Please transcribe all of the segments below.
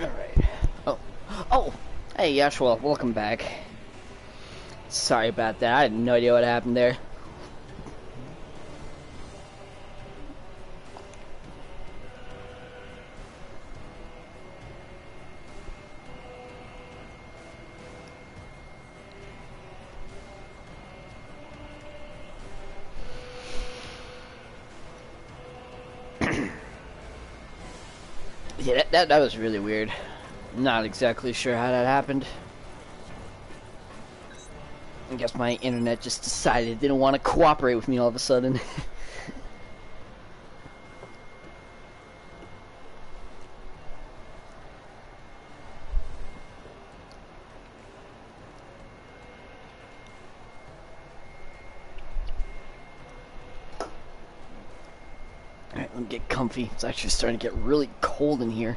Alright. Oh. Oh! Hey, Yashua, welcome back. Sorry about that. I had no idea what happened there. Yeah, that was really weird. Not exactly sure how that happened. I guess my internet just decided it didn't want to cooperate with me all of a sudden. Alright, let me get comfy. It's actually starting to get really cold in here.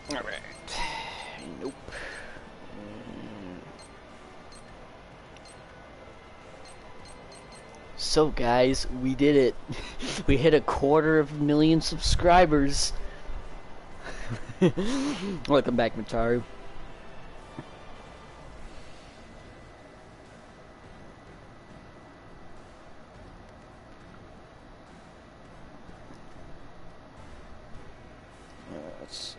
Alright. Nope. So guys, we did it. We hit 250,000 subscribers. Welcome back, Mataru. Let's see.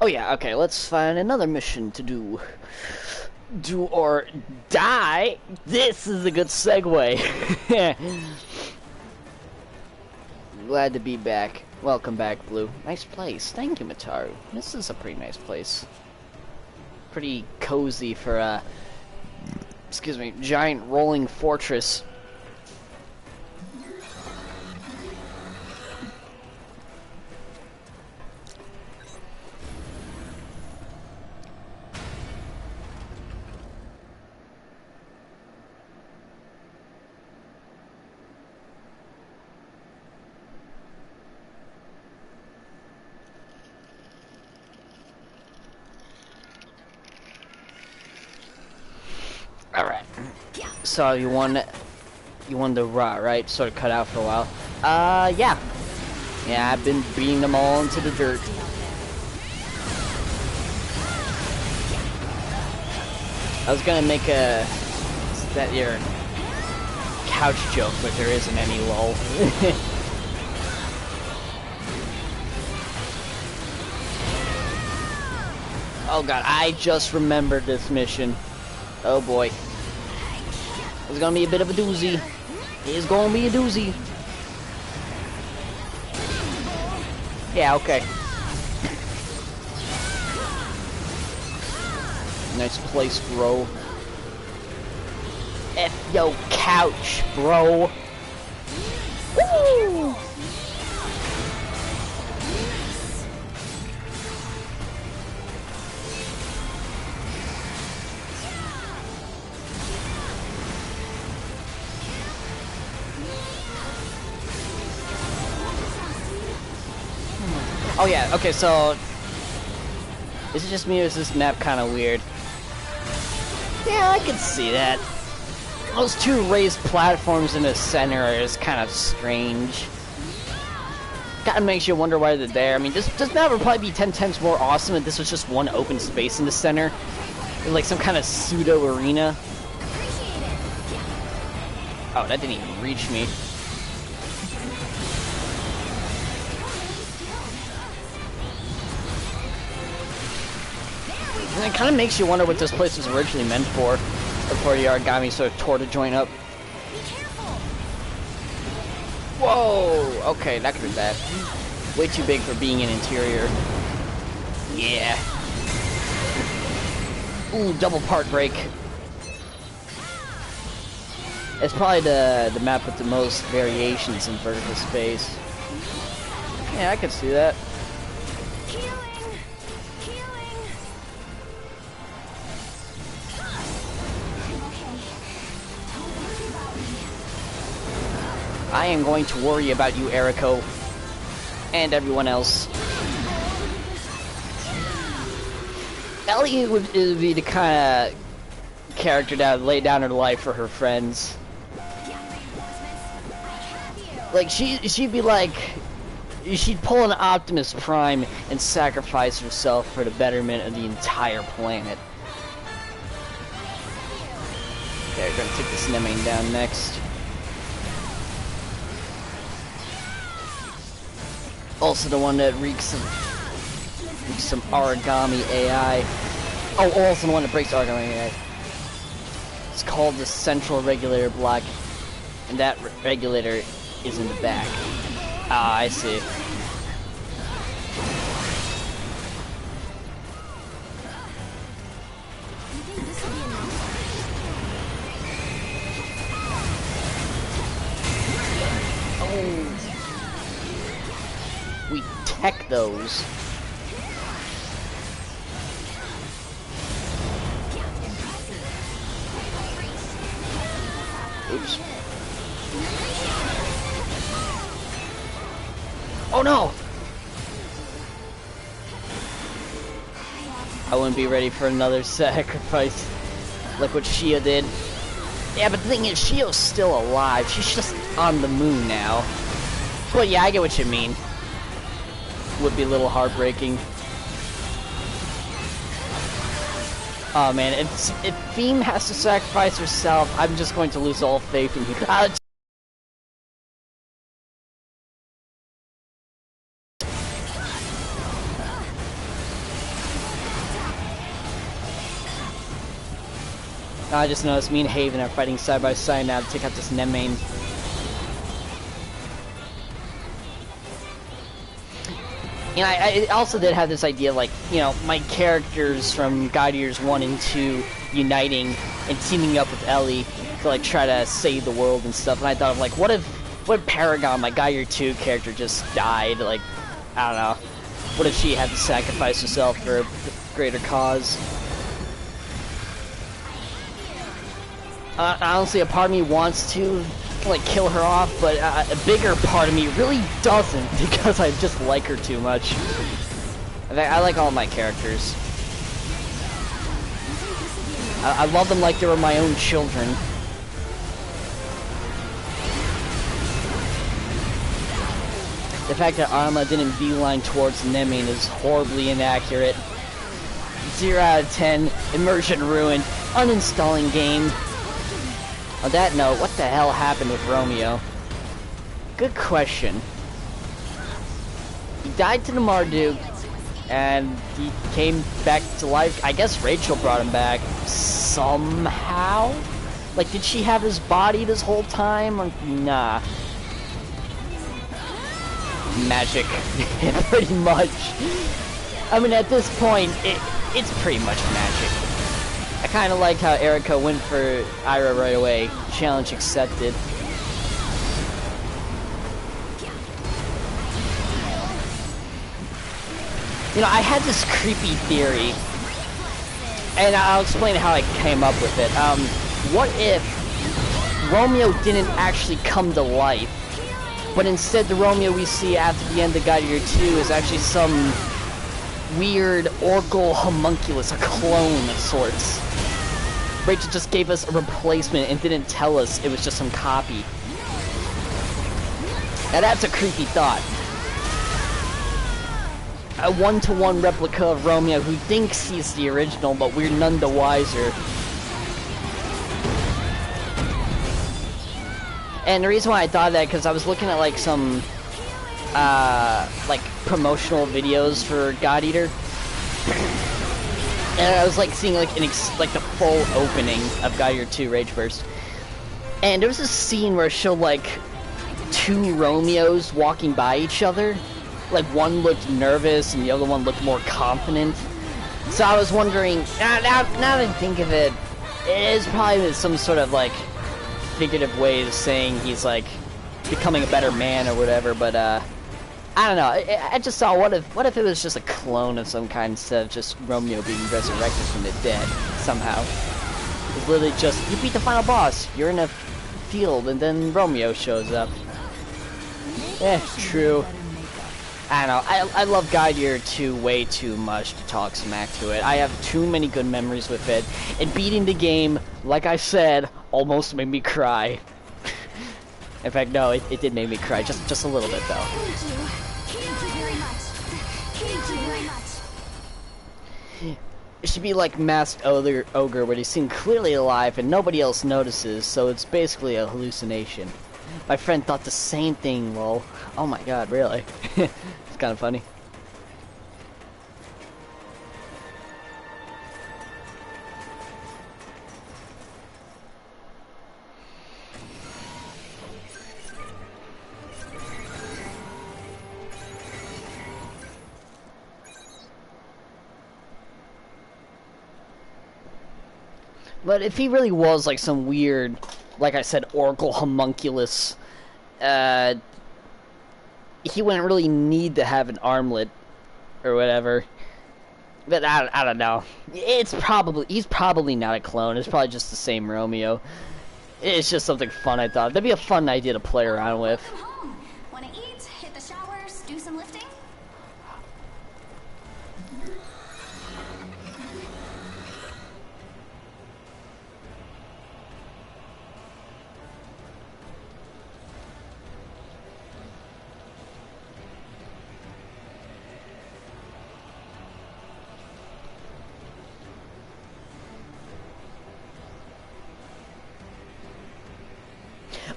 Oh yeah, okay, let's find another mission to do. Do or die? This is a good segue. Glad to be back. Welcome back, Blue. Nice place. Thank you, Mataru. This is a pretty nice place. Pretty cozy for a, excuse me, giant rolling fortress. Alright. So you won the Raw, right? Sort of cut out for a while. Yeah. Yeah, I've been beating them all into the dirt. I was gonna make that your couch joke, but there isn't any, lol. Oh god, I just remembered this mission. Oh boy. It's gonna be a bit of a doozy. It's gonna be a doozy. Yeah, okay. Nice place, bro. F yo couch, bro. Woo! Oh yeah, okay, so is it just me or is this map kind of weird? Yeah, I can see that. Those two raised platforms in the center are just kind of strange. Kinda makes you wonder why they're there. I mean, this map would probably be 10 times more awesome if this was just one open space in the center. Like some kind of pseudo arena. Oh, that didn't even reach me. And it kind of makes you wonder what this place was originally meant for, before the Aragami sort of tore the joint up. Whoa! Okay, that could be bad. Way too big for being an interior. Yeah. Ooh, double part break. It's probably the map with the most variations in vertical space. Yeah, I could see that. I am going to worry about you, Eriko, and everyone else. Ellie would be the kind of character that would lay down her life for her friends. Like, she'd be like, she'd pull an Optimus Prime and sacrifice herself for the betterment of the entire planet. Okay, we're gonna take this Nemane down next. Also the one that reeks some origami AI. Oh, also the one that breaks origami AI. It's called the Central Regulator Block, and that regulator is in the back. Ah, I see. We tech those. Oops. Oh no! I wouldn't be ready for another sacrifice like what Shia did. Yeah, but the thing is, Shio's still alive. She's just on the moon now. But yeah, I get what you mean. Would be a little heartbreaking. Oh man, if Theme has to sacrifice herself, I'm just going to lose all faith in you. I just noticed me and Haven are fighting side by side now to take out this Nemane. And I also did have this idea, like, you know, my characters from God Eaters 1 and 2 uniting and teaming up with Ellie to, like, try to save the world and stuff. And I thought of, like, what if Paragon, my God Eater 2 character, just died? Like, I don't know. What if she had to sacrifice herself for a greater cause? Honestly, a part of me wants to, like, kill her off, but a bigger part of me really doesn't, because I just like her too much. I like all my characters. I love them like they were my own children. The fact that Arma didn't beeline towards Nemane is horribly inaccurate. 0 out of 10, immersion ruined, uninstalling game. On that note, what the hell happened with Romeo? Good question. He died to the Marduk, and he came back to life. I guess Rachel brought him back somehow? Like, did she have his body this whole time? Or, nah. Magic. Pretty much. I mean, at this point, it's pretty much magic. I kind of liked how Erica went for Ira right away. Challenge accepted. You know, I had this creepy theory, and I'll explain how I came up with it. What if Romeo didn't actually come to life, but instead the Romeo we see after the end of God Eater 2 is actually some weird Oracle homunculus, a clone of sorts. Rachel just gave us a replacement and didn't tell us it was just some copy. Now that's a creepy thought. A one-to-one replica of Romeo who thinks he's the original, but we're none the wiser. And the reason why I thought that, because I was looking at like some like promotional videos for God Eater, and I was like seeing like like the full opening of God Eater 2 Rage Burst, and there was this scene where it showed like two Romeos walking by each other. Like one looked nervous and the other one looked more confident. So I was wondering, now that I think of it, it is probably some sort of like figurative way of saying he's like becoming a better man or whatever, but I don't know. I just saw, what if it was just a clone of some kind instead of just Romeo being resurrected from the dead somehow. It's literally just, you beat the final boss, you're in a field, and then Romeo shows up. Eh, true. I don't know. I love God Eater 2 way too much to talk smack to it. I have too many good memories with it. And beating the game, like I said, almost made me cry. In fact, no, it did make me cry. Just a little bit, though. Thank you very much. Thank you very much. It should be like Masked Ogre, where he's seen clearly alive and nobody else notices, so it's basically a hallucination. My friend thought the same thing, lol. Oh my god, really? It's kind of funny. But if he really was like some weird, like I said, Oracle homunculus, he wouldn't really need to have an armlet or whatever. But I don't know. He's probably not a clone. It's probably just the same Romeo. It's just something fun, I thought. That'd be a fun idea to play around with. Welcome home. Wanna eat, hit the showers, do some lifting?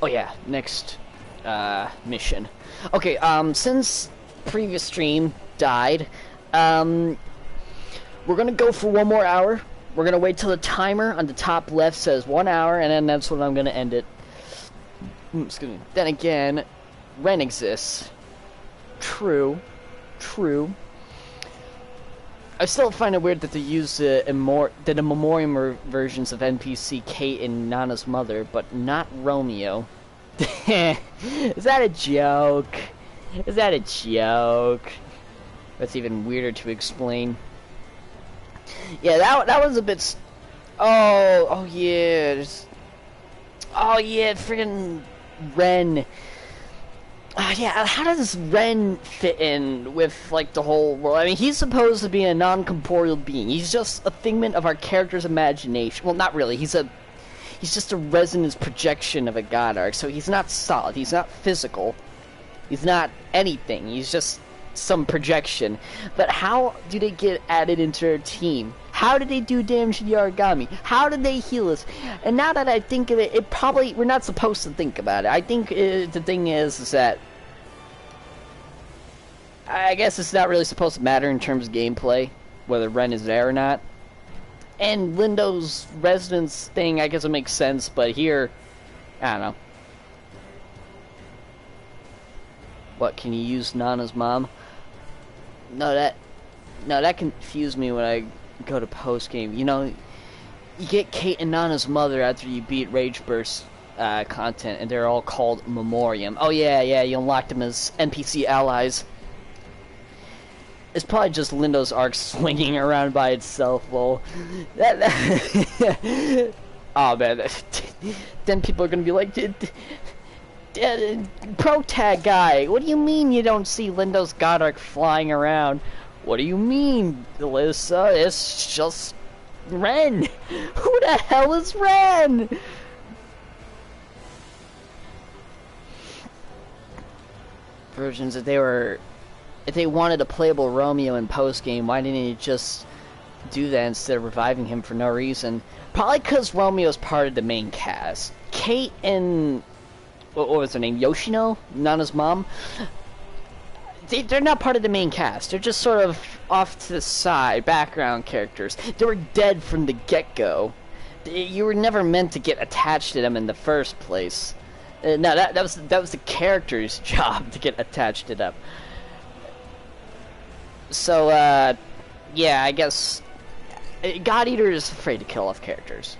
Oh yeah, next mission. Okay, since previous stream died, we're gonna go for 1 more hour. We're gonna wait till the timer on the top left says 1 hour, and then that's when I'm gonna end it. Excuse me. Then again, Ren exists. True. I still find it weird that they use the Memoriam versions of NPC Kate and Nana's mother, but not Romeo. Is that a joke? Is that a joke? That's even weirder to explain. Yeah, that was a bit. Oh yeah. Oh yeah, friggin' Ren. Yeah, how does Ren fit in with, like, the whole world? I mean, he's supposed to be a non-corporeal being. He's just a figment of our character's imagination. Well, not really. He's just a resonance projection of a god arc, so he's not solid. He's not physical. He's not anything. He's just some projection. But how do they get added into our team? How did they do damage to the Aragami? How did they heal us? And now that I think of it, we're not supposed to think about it. I think the thing is that I guess it's not really supposed to matter in terms of gameplay, whether Ren is there or not. And Lindo's resonance thing, I guess it makes sense, but here, I don't know. What, can you use Nana's mom? No, that confused me when I go to post-game. You know, you get Kate and Nana's mother after you beat Rage Burst content, and they're all called Memoriam. Oh yeah, you unlocked them as NPC allies. It's probably just Lindo's arc swinging around by itself, lol. Oh man, then people are gonna be like, Pro Tag guy, what do you mean you don't see Lindo's god arc flying around? What do you mean, Alyssa? It's just Ren. Who the hell is Ren? Versions, if they wanted a playable Romeo in post game, why didn't you just do that instead of reviving him for no reason? Probably because Romeo's part of the main cast. Kate and what was her name? Yoshino, Nana's mom. They're not part of the main cast. They're just sort of off to the side, background characters. They were dead from the get-go. You were never meant to get attached to them in the first place. No, that was the character's job to get attached to them. So, yeah, I guess God Eater is afraid to kill off characters.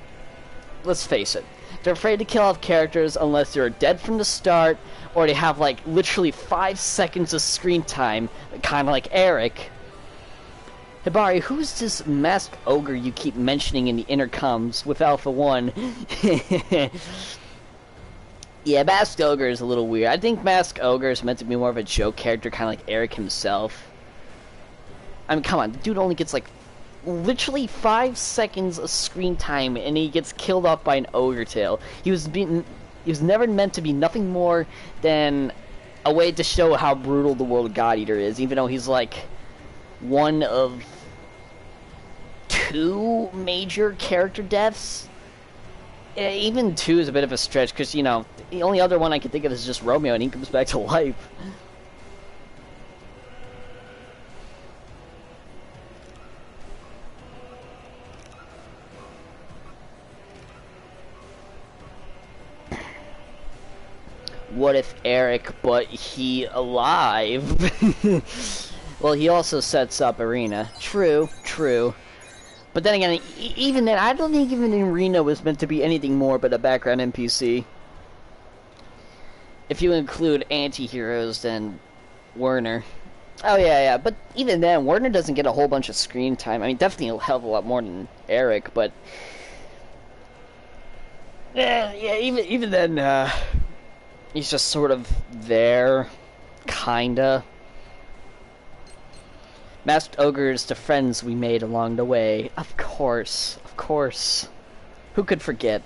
Let's face it. They're afraid to kill off characters unless they're dead from the start, or they have, like, literally 5 seconds of screen time, kind of like Eric. Hibari, who's this masked ogre you keep mentioning in the intercoms with Alpha 1? Yeah, Masked Ogre is a little weird. I think Masked Ogre is meant to be more of a joke character, kind of like Eric himself. I mean, come on, the dude only gets like literally 5 seconds of screen time, and he gets killed off by an ogre tail. He was never meant to be nothing more than a way to show how brutal the world God Eater is, even though he's like one of 2 major character deaths. Even 2 is a bit of a stretch, because, you know, the only other one I can think of is just Romeo, and he comes back to life. What if Eric, but he alive? Well, he also sets up Arena. True, true. But then again, even then, I don't think even Arena was meant to be anything more but a background NPC. If you include anti-heroes, then Werner. Oh yeah, but even then, Werner doesn't get a whole bunch of screen time. I mean, definitely a hell of a lot more than Eric, but... yeah, even then, he's just sort of there, kinda. Masked Ogres to friends we made along the way. Of course, of course. Who could forget?